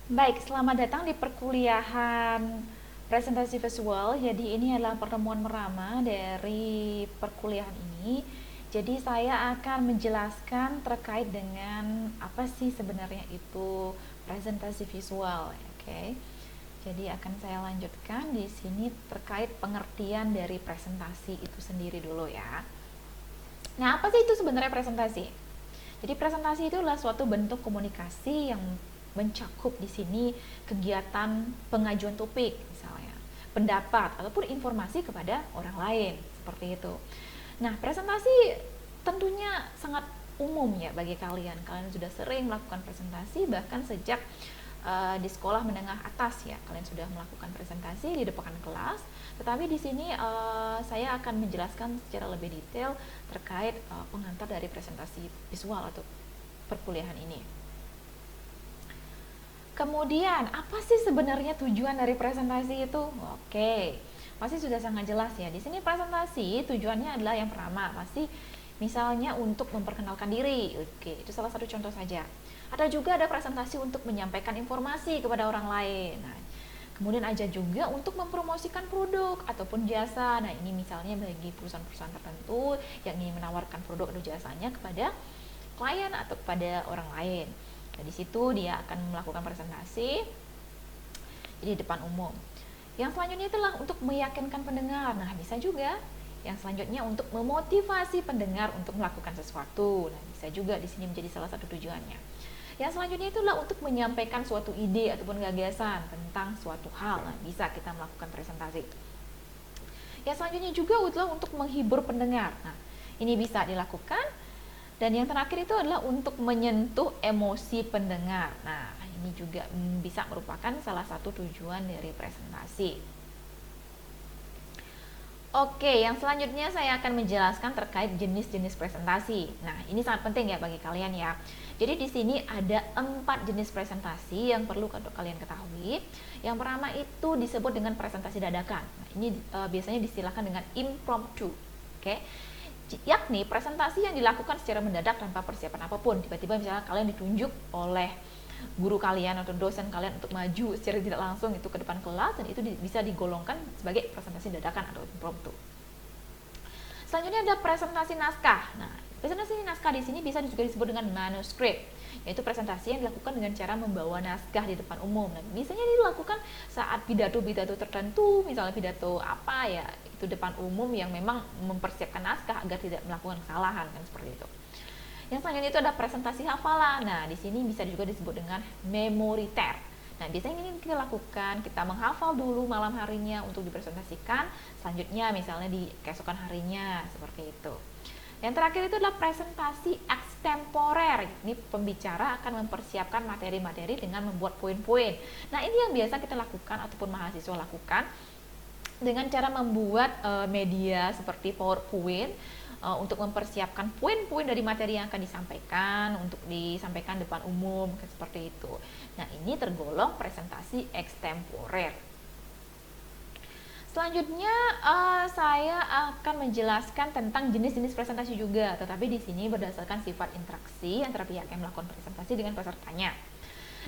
Baik, selamat datang di perkuliahan presentasi visual. Jadi ini adalah pertemuan pertama dari perkuliahan ini. Jadi saya akan menjelaskan terkait dengan apa sih sebenarnya itu presentasi visual, oke. Jadi akan saya lanjutkan di sini terkait pengertian dari presentasi itu sendiri dulu ya. Nah, apa sih itu sebenarnya presentasi? Jadi presentasi itu adalah suatu bentuk komunikasi yang mencakup di sini kegiatan pengajuan topik misalnya, pendapat ataupun informasi kepada orang lain seperti itu. Nah, presentasi tentunya sangat umum ya bagi kalian. Kalian sudah sering melakukan presentasi bahkan sejak di sekolah menengah atas ya, kalian sudah melakukan presentasi di depan kelas. Tetapi di sini saya akan menjelaskan secara lebih detail terkait pengantar dari presentasi visual atau perkuliahan ini. Kemudian, apa sih sebenarnya tujuan dari presentasi itu? Oke, pasti sudah sangat jelas ya. Di sini presentasi tujuannya adalah yang pertama, pasti misalnya untuk memperkenalkan diri. Oke, itu salah satu contoh saja. Ada juga ada presentasi untuk menyampaikan informasi kepada orang lain. Nah, kemudian ada juga untuk mempromosikan produk ataupun jasa. Nah, ini misalnya bagi perusahaan-perusahaan tertentu yang ingin menawarkan produk atau jasanya kepada klien atau kepada orang lain. Nah, di situ dia akan melakukan presentasi di depan umum. Yang selanjutnya itulah untuk meyakinkan pendengar. Nah, bisa juga yang selanjutnya untuk memotivasi pendengar untuk melakukan sesuatu. Nah, bisa juga di sini menjadi salah satu tujuannya. Yang selanjutnya itulah untuk menyampaikan suatu ide ataupun gagasan tentang suatu hal. Nah, bisa kita melakukan presentasi. Yang selanjutnya juga adalah untuk menghibur pendengar. Nah, ini bisa dilakukan. Dan yang terakhir itu adalah untuk menyentuh emosi pendengar. Nah, ini juga bisa merupakan salah satu tujuan dari presentasi. Oke, yang selanjutnya saya akan menjelaskan terkait jenis-jenis presentasi. Nah, ini sangat penting ya bagi kalian ya. Jadi di sini ada 4 jenis presentasi yang perlu kalian ketahui. Yang pertama itu disebut dengan presentasi dadakan. Nah, ini biasanya distilahkan dengan impromptu. Oke. Yakni presentasi yang dilakukan secara mendadak tanpa persiapan apapun. Tiba-tiba misalnya kalian ditunjuk oleh guru kalian atau dosen kalian untuk maju secara tidak langsung itu ke depan kelas, dan itu bisa digolongkan sebagai presentasi dadakan atau impromptu. Selanjutnya ada presentasi naskah. Nah, presentasi naskah di sini bisa juga disebut dengan manuskrip, yaitu presentasi yang dilakukan dengan cara membawa naskah di depan umum. Nah, biasanya dilakukan saat pidato-pidato tertentu, misalnya pidato apa ya, itu depan umum yang memang mempersiapkan naskah agar tidak melakukan kesalahan kan seperti itu. Yang selanjutnya itu ada presentasi hafalan. Nah, di sini bisa juga disebut dengan memoriter. Nah, biasanya ini kita lakukan, kita menghafal dulu malam harinya untuk dipresentasikan, selanjutnya misalnya di keesokan harinya, seperti itu. Yang terakhir itu adalah presentasi extemporer. Ini pembicara akan mempersiapkan materi-materi dengan membuat poin-poin. Nah, ini yang biasa kita lakukan ataupun mahasiswa lakukan dengan cara membuat media seperti PowerPoint untuk mempersiapkan poin-poin dari materi yang akan disampaikan untuk disampaikan depan umum seperti itu. Nah, ini tergolong presentasi extemporer. Selanjutnya saya akan menjelaskan tentang jenis-jenis presentasi juga, tetapi di sini berdasarkan sifat interaksi antara pihak yang melakukan presentasi dengan pesertanya.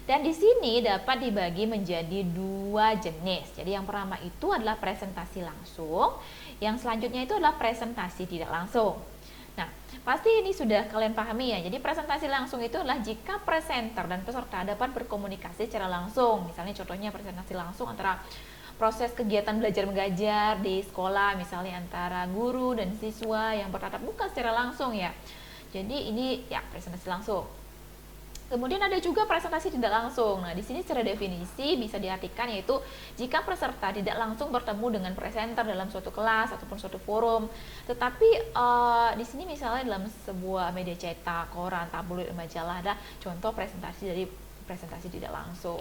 Dan di sini dapat dibagi menjadi 2 jenis. Jadi yang pertama itu adalah presentasi langsung, yang selanjutnya itu adalah presentasi tidak langsung. Nah, pasti ini sudah kalian pahami ya. Jadi presentasi langsung itu adalah jika presenter dan peserta dapat berkomunikasi secara langsung. Misalnya contohnya presentasi langsung antara proses kegiatan belajar mengajar di sekolah, misalnya antara guru dan siswa yang bertatap muka secara langsung ya. Jadi ini ya presentasi langsung. Kemudian ada juga presentasi tidak langsung. Nah, di sini secara definisi bisa diartikan yaitu jika peserta tidak langsung bertemu dengan presenter dalam suatu kelas ataupun suatu forum. Tetapi di sini misalnya dalam sebuah media cetak, koran, tabloid, majalah ada contoh presentasi dari presentasi tidak langsung.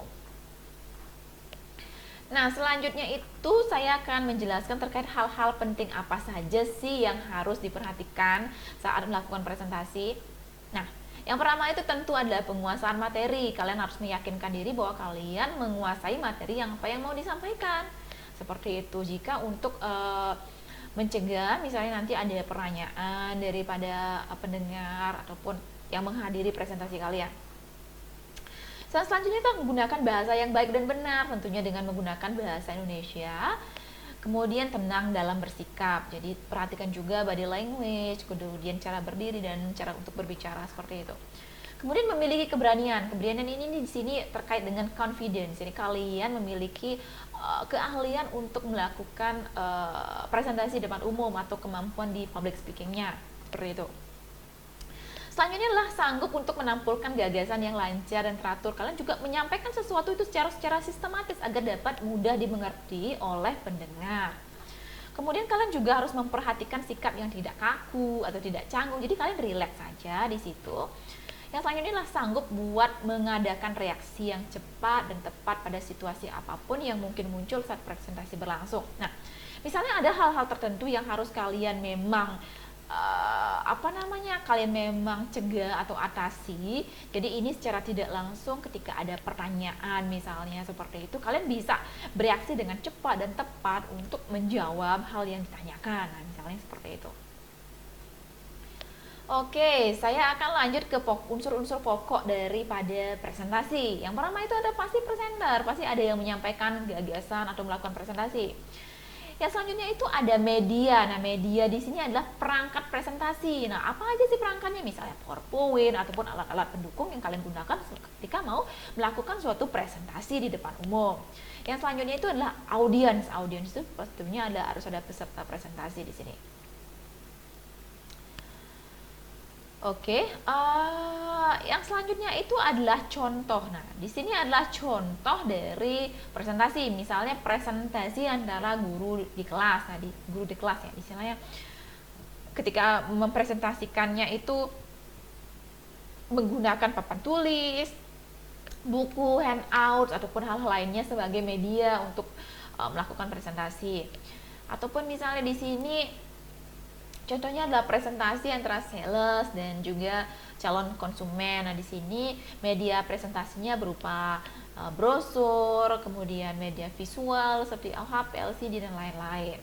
Nah, selanjutnya itu saya akan menjelaskan terkait hal-hal penting apa saja sih yang harus diperhatikan saat melakukan presentasi. Nah, yang pertama itu tentu adalah penguasaan materi. Kalian harus meyakinkan diri bahwa kalian menguasai materi yang apa yang mau disampaikan. Seperti itu. Jika untuk mencegah misalnya nanti ada pertanyaan daripada pendengar ataupun yang menghadiri presentasi kalian. Selanjutnya kita menggunakan bahasa yang baik dan benar, tentunya dengan menggunakan bahasa Indonesia. Kemudian tenang dalam bersikap, jadi perhatikan juga body language, kemudian cara berdiri dan cara untuk berbicara seperti itu. Kemudian memiliki keberanian. Keberanian ini di sini terkait dengan confidence. Jadi kalian memiliki keahlian untuk melakukan presentasi depan umum atau kemampuan di public speakingnya, seperti itu. Selanjutnya adalah sanggup untuk menampilkan gagasan yang lancar dan teratur. Kalian juga menyampaikan sesuatu itu secara sistematis agar dapat mudah dimengerti oleh pendengar. Kemudian kalian juga harus memperhatikan sikap yang tidak kaku atau tidak canggung. Jadi kalian relax saja di situ. Yang selanjutnya adalah sanggup buat mengadakan reaksi yang cepat dan tepat pada situasi apapun yang mungkin muncul saat presentasi berlangsung. Nah, misalnya ada hal-hal tertentu yang harus kalian memang kalian memang cegah atau atasi. Jadi ini secara tidak langsung ketika ada pertanyaan misalnya seperti itu, kalian bisa bereaksi dengan cepat dan tepat untuk menjawab hal yang ditanyakan. Nah, misalnya seperti itu. Oke, saya akan lanjut ke unsur-unsur pokok daripada presentasi. Yang pertama itu ada pasti presenter, pasti ada yang menyampaikan gagasan atau melakukan presentasi. Yang selanjutnya itu ada media. Nah, media di sini adalah perangkat presentasi. Nah, apa aja sih perangkatnya? Misalnya PowerPoint ataupun alat-alat pendukung yang kalian gunakan ketika mau melakukan suatu presentasi di depan umum. Yang selanjutnya itu adalah audiens. Audiens itu pastinya harus ada peserta presentasi di sini. Oke, yang selanjutnya itu adalah contoh. Nah, di sini adalah contoh dari presentasi. Misalnya presentasi antara guru di kelas. Nah, guru di kelas ya, istilahnya ketika mempresentasikannya itu menggunakan papan tulis, buku, handout ataupun hal lainnya sebagai media untuk melakukan presentasi. Ataupun misalnya di sini contohnya adalah presentasi antara sales dan juga calon konsumen. Nah, di sini media presentasinya berupa brosur, kemudian media visual seperti LHP, LCD dan lain-lain.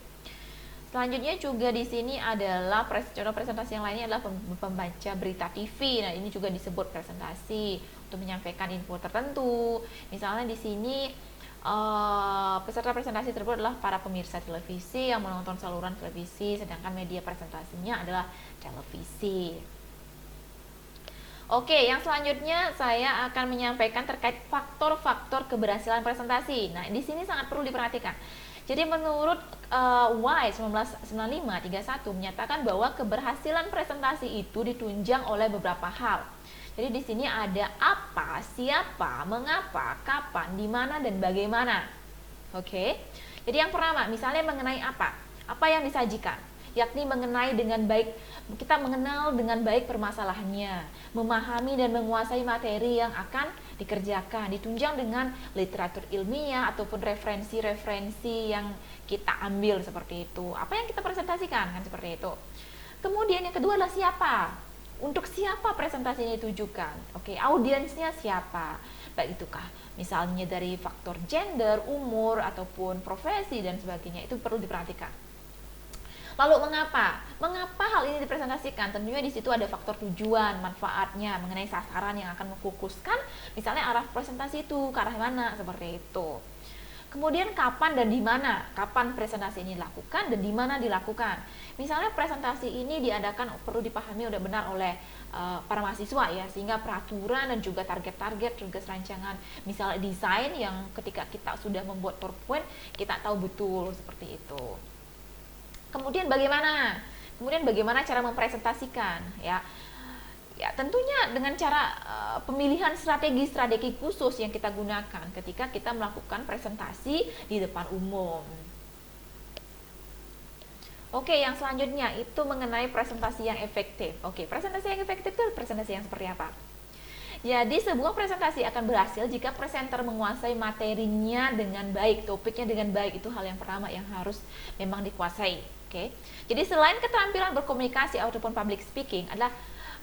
Selanjutnya juga di sini adalah contoh presentasi yang lainnya adalah pembaca berita TV. Nah, ini juga disebut presentasi untuk menyampaikan info tertentu. Misalnya di sini peserta presentasi tersebut adalah para pemirsa televisi yang menonton saluran televisi, sedangkan media presentasinya adalah televisi. Oke, yang selanjutnya saya akan menyampaikan terkait faktor-faktor keberhasilan presentasi. Nah, di sini sangat perlu diperhatikan. Jadi menurut Wise 1995-31 menyatakan bahwa keberhasilan presentasi itu ditunjang oleh beberapa hal. Jadi di sini ada apa, siapa, mengapa, kapan, di mana dan bagaimana. Oke. Jadi yang pertama, misalnya mengenai apa yang disajikan, yakni mengenai dengan baik, kita mengenal dengan baik permasalahannya, memahami dan menguasai materi yang akan dikerjakan, ditunjang dengan literatur ilmiah ataupun referensi-referensi yang kita ambil seperti itu. Apa yang kita presentasikan kan seperti itu. Kemudian yang kedua adalah siapa. Untuk siapa presentasi ini ditujukan? Oke, audiensnya siapa? Baik itukah misalnya dari faktor gender, umur ataupun profesi dan sebagainya, itu perlu diperhatikan. Lalu mengapa? Mengapa hal ini dipresentasikan? Tentunya di situ ada faktor tujuan, manfaatnya, mengenai sasaran yang akan memfokuskan misalnya arah presentasi itu ke arah mana, seperti itu. Kemudian kapan dan di mana? Kapan presentasi ini dilakukan dan di mana dilakukan? Misalnya presentasi ini diadakan perlu dipahami udah benar oleh para mahasiswa ya, sehingga peraturan dan juga target-target juga rancangan misalnya desain yang ketika kita sudah membuat PowerPoint kita tahu betul seperti itu. Kemudian bagaimana? Kemudian bagaimana cara mempresentasikan ya? Ya, tentunya dengan cara pemilihan strategi-strategi khusus yang kita gunakan ketika kita melakukan presentasi di depan umum. Oke, yang selanjutnya itu mengenai presentasi yang efektif. Oke, presentasi yang efektif itu presentasi yang seperti apa? Jadi sebuah presentasi akan berhasil jika presenter menguasai materinya dengan baik, topiknya dengan baik. Itu hal yang pertama yang harus memang dikuasai. Oke. Jadi selain keterampilan berkomunikasi ataupun public speaking adalah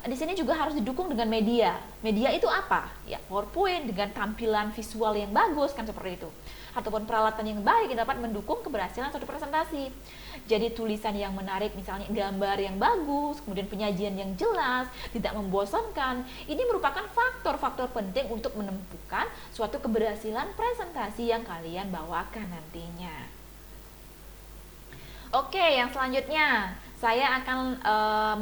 di sini juga harus didukung dengan media. Media itu apa? Ya, PowerPoint dengan tampilan visual yang bagus kan seperti itu. Ataupun peralatan yang baik yang dapat mendukung keberhasilan suatu presentasi. Jadi tulisan yang menarik, misalnya gambar yang bagus, kemudian penyajian yang jelas, tidak membosankan. Ini merupakan faktor-faktor penting untuk menentukan suatu keberhasilan presentasi yang kalian bawakan nantinya. Oke, yang selanjutnya saya akan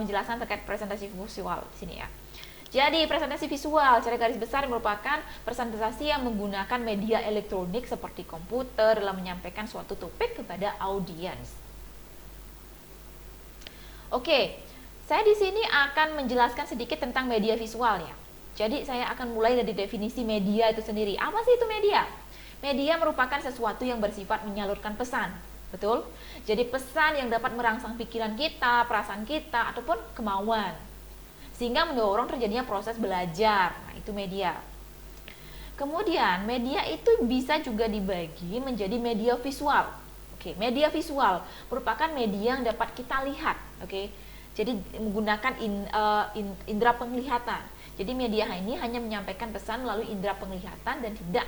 menjelaskan terkait presentasi visual di sini ya. Jadi presentasi visual secara garis besar merupakan presentasi yang menggunakan media elektronik seperti komputer dalam menyampaikan suatu topik kepada audiens. Oke, saya di sini akan menjelaskan sedikit tentang media visual ya. Jadi saya akan mulai dari definisi media itu sendiri. Apa sih itu media? Media merupakan sesuatu yang bersifat menyalurkan pesan. Betul? Jadi pesan yang dapat merangsang pikiran kita, perasaan kita, ataupun kemauan. Sehingga mendorong terjadinya proses belajar. Nah, itu media. Kemudian, media itu bisa juga dibagi menjadi media visual. Oke, media visual merupakan media yang dapat kita lihat. Oke, jadi menggunakan indera penglihatan. Jadi media ini hanya menyampaikan pesan melalui indera penglihatan dan tidak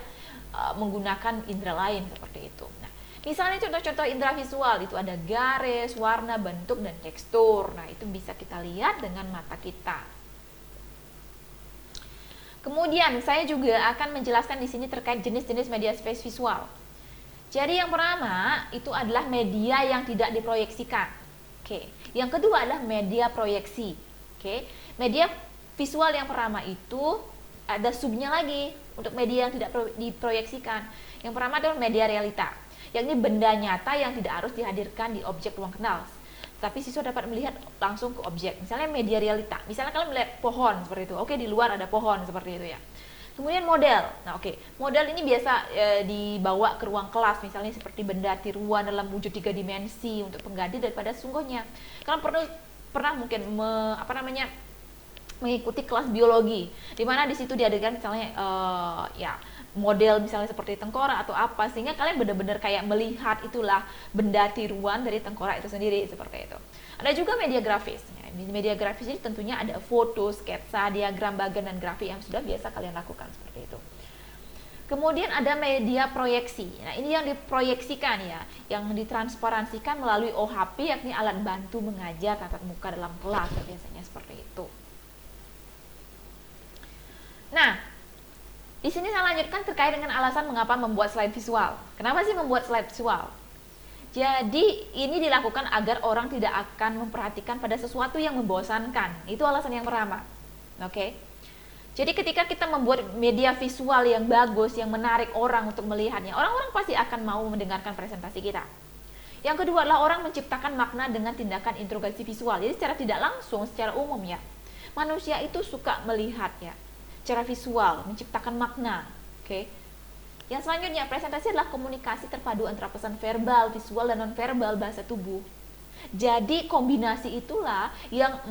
menggunakan indera lain seperti itu. Nah, misalnya contoh-contoh indera visual itu ada garis, warna, bentuk, dan tekstur. Nah, itu bisa kita lihat dengan mata kita. Kemudian saya juga akan menjelaskan di sini terkait jenis-jenis media space visual. Jadi yang pertama itu adalah media yang tidak diproyeksikan. Oke. Yang kedua adalah media proyeksi. Oke. Media visual yang pertama itu ada subnya lagi untuk media yang tidak diproyeksikan. Yang pertama adalah media realita, yakni benda nyata yang tidak harus dihadirkan di objek ruang kenal, tapi siswa dapat melihat langsung ke objek. Misalnya media realita, misalnya kalian melihat pohon seperti itu. Oke, di luar ada pohon seperti itu ya. Kemudian model. Nah, oke. Model ini biasa dibawa ke ruang kelas, misalnya seperti benda tiruan dalam wujud 3 dimensi untuk pengganti daripada sungguhnya. Kalian pernah mungkin mengikuti kelas biologi, di mana di situ diadakan misalnya model misalnya seperti tengkorak atau apa, sehingga kalian benar-benar kayak melihat itulah benda tiruan dari tengkorak itu sendiri seperti itu. Ada juga media grafis. Media grafis ini tentunya ada foto, sketsa, diagram, bagan, dan grafik yang sudah biasa kalian lakukan seperti itu. Kemudian ada media proyeksi. Nah, ini yang diproyeksikan ya, yang ditransparansikan melalui OHP, yakni alat bantu mengajar tatap muka dalam kelas, biasanya seperti itu. Nah, di sini saya lanjutkan terkait dengan alasan mengapa membuat slide visual. Kenapa sih membuat slide visual? Jadi ini dilakukan agar orang tidak akan memperhatikan pada sesuatu yang membosankan. Itu alasan yang pertama. Oke. Jadi ketika kita membuat media visual yang bagus, yang menarik orang untuk melihatnya, orang-orang pasti akan mau mendengarkan presentasi kita. Yang kedua adalah orang menciptakan makna dengan tindakan interogasi visual. Jadi secara tidak langsung, secara umum ya, manusia itu suka melihat ya, secara visual, menciptakan makna. Oke. Yang selanjutnya, presentasi adalah komunikasi terpadu antara pesan verbal, visual, dan non-verbal bahasa tubuh. Jadi kombinasi itulah yang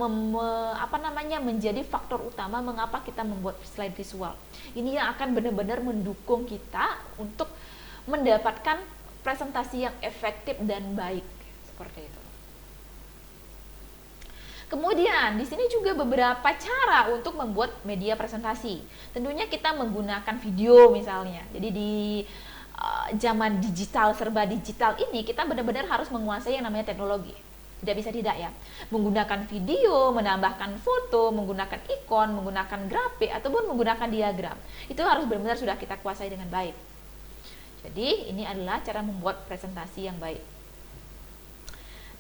menjadi faktor utama mengapa kita membuat slide visual. Ini yang akan benar-benar mendukung kita untuk mendapatkan presentasi yang efektif dan baik seperti itu. Kemudian di sini juga beberapa cara untuk membuat media presentasi. Tentunya kita menggunakan video misalnya. Jadi di zaman digital, serba digital ini kita benar-benar harus menguasai yang namanya teknologi. Tidak bisa tidak ya. Menggunakan video, menambahkan foto, menggunakan ikon, menggunakan grafik, ataupun menggunakan diagram. Itu harus benar-benar sudah kita kuasai dengan baik. Jadi ini adalah cara membuat presentasi yang baik.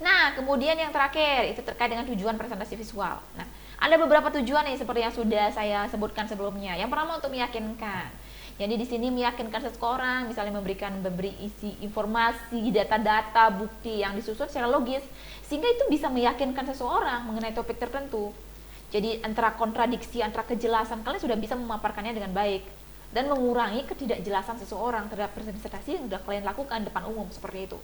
Nah, kemudian yang terakhir itu terkait dengan tujuan presentasi visual. Nah, ada beberapa tujuan nih seperti yang sudah saya sebutkan sebelumnya. Yang pertama untuk meyakinkan. Jadi di sini meyakinkan seseorang, misalnya memberi isi informasi, data-data, bukti yang disusun secara logis, sehingga itu bisa meyakinkan seseorang mengenai topik tertentu. Jadi antara kontradiksi, antara kejelasan, kalian sudah bisa memaparkannya dengan baik dan mengurangi ketidakjelasan seseorang terhadap presentasi yang sudah kalian lakukan depan umum seperti itu.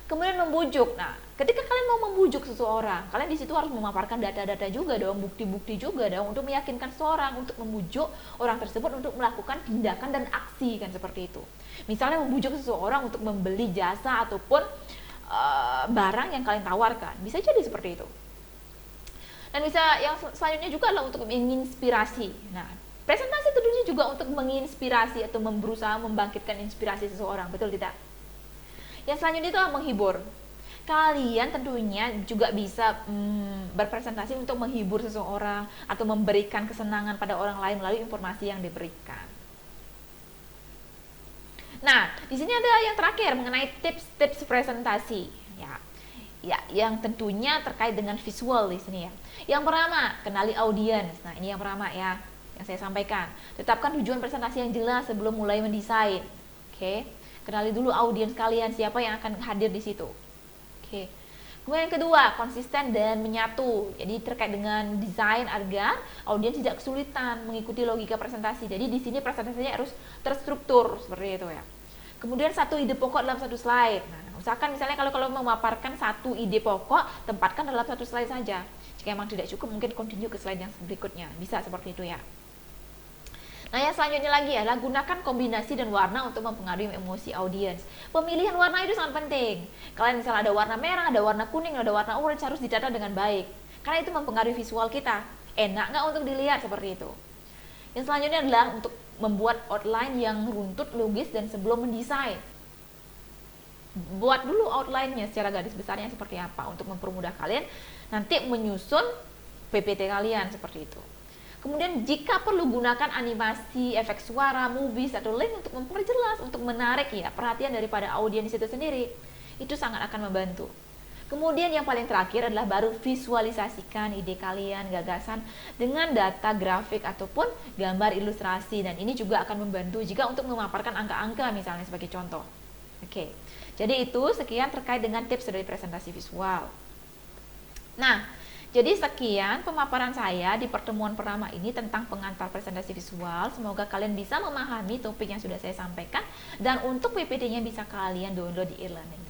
Kemudian membujuk. Nah, ketika kalian mau membujuk seseorang, kalian di situ harus memaparkan data-data juga dong, bukti-bukti juga dong untuk meyakinkan seseorang untuk membujuk orang tersebut untuk melakukan tindakan dan aksi kan seperti itu. Misalnya membujuk seseorang untuk membeli jasa ataupun barang yang kalian tawarkan, bisa jadi seperti itu. Dan bisa yang selanjutnya juga adalah untuk menginspirasi. Nah, presentasi tentunya juga untuk menginspirasi atau berusaha membangkitkan inspirasi seseorang, betul tidak? Yang selanjutnya itu adalah menghibur. Kalian tentunya juga bisa berpresentasi untuk menghibur seseorang atau memberikan kesenangan pada orang lain melalui informasi yang diberikan. Nah, di sini ada yang terakhir mengenai tips-tips presentasi. Ya, yang tentunya terkait dengan visual di sini ya. Yang pertama, kenali audiens. Nah, ini yang pertama ya, yang saya sampaikan. Tetapkan tujuan presentasi yang jelas sebelum mulai mendesain. Oke. Kenali dulu audiens kalian, siapa yang akan hadir di situ. Oke. Kemudian yang kedua, konsisten dan menyatu. Jadi terkait dengan desain agar audiens tidak kesulitan mengikuti logika presentasi. Jadi di sini presentasinya harus terstruktur seperti itu ya. Kemudian satu ide pokok dalam satu slide. Nah, usahakan misalnya kalau memaparkan satu ide pokok, tempatkan dalam satu slide saja. Jika memang tidak cukup, mungkin continue ke slide yang berikutnya. Bisa seperti itu ya. Nah, yang selanjutnya lagi adalah gunakan kombinasi dan warna untuk mempengaruhi emosi audiens. Pemilihan warna itu sangat penting. Kalian misalnya ada warna merah, ada warna kuning, ada warna orange, harus ditata dengan baik. Karena itu mempengaruhi visual kita. Enak nggak untuk dilihat seperti itu? Yang selanjutnya adalah untuk membuat outline yang runtut, logis, dan sebelum mendesain. Buat dulu outline-nya secara garis besarnya seperti apa untuk mempermudah kalian nanti menyusun PPT kalian seperti itu. Kemudian jika perlu gunakan animasi, efek suara, movies, atau link untuk memperjelas, untuk menarik ya perhatian daripada audiens itu sendiri. Itu sangat akan membantu. Kemudian yang paling terakhir adalah baru visualisasikan ide kalian, gagasan dengan data grafik ataupun gambar ilustrasi. Dan ini juga akan membantu jika untuk memaparkan angka-angka misalnya sebagai contoh. Oke, jadi itu sekian terkait dengan tips dari presentasi visual. Nah, jadi sekian pemaparan saya di pertemuan pertama ini tentang pengantar presentasi visual. Semoga kalian bisa memahami topik yang sudah saya sampaikan. Dan untuk PPT-nya bisa kalian download di e-learning.